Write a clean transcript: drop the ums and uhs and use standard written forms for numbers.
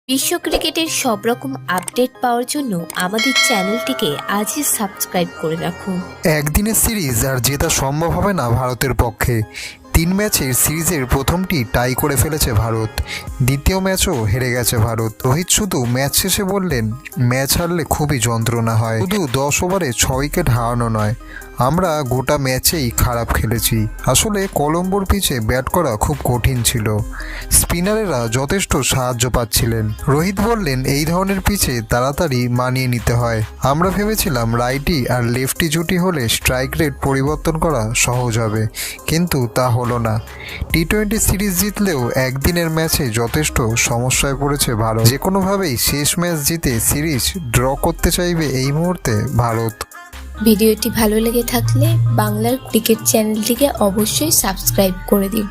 বিশ্ব ক্রিকেটের সব রকম আপডেট পাওয়ার জন্য আমাদের চ্যানেলটিকে আজই সাবস্ক্রাইব করে রাখুন। একদিনের সিরিজ আর জেতা সম্ভব হবে না ভারতের পক্ষে। 3 ম্যাচের সিরিজের প্রথমটি টাই করে ফেলেছে ভারত, দ্বিতীয় ম্যাচও হেরে গেছে ভারত। রোহিত শুধু ম্যাচ শেষে বললেন, ম্যাচ হারলে খুবই যন্ত্রণা হয়, শুধু 10 ওভারে 6 উইকেট হারানো নয়, আমরা গোটা ম্যাচেই খারাপ খেলেছি। আসলে কলম্বোর পিচে ব্যাট করা খুব কঠিন ছিল, স্পিনারেরা যথেষ্ট সাহায্য পাচ্ছিলেন। রোহিত বললেন, এই ধরনের পিচে তাড়াতাড়ি মানিয়ে নিতে হয়। আমরা ভেবেছিলাম রাইটি আর লেফটি জুটি হলে স্ট্রাইক রেট পরিবর্তন করা সহজ হবে, কিন্তু তা হলো না। টি-20 সিরিজ জিতলেও একদিনের ম্যাচে যথেষ্ট সমস্যায় পড়েছে ভারত। যে কোনোভাবেই শেষ ম্যাচ জিতে সিরিজ ড্র করতে চাইবে এই মুহূর্তে ভারত। ভিডিওটি ভালো লেগে থাকলে বাংলার ক্রিকেট চ্যানেলটিকে অবশ্যই সাবস্ক্রাইব করে দিন।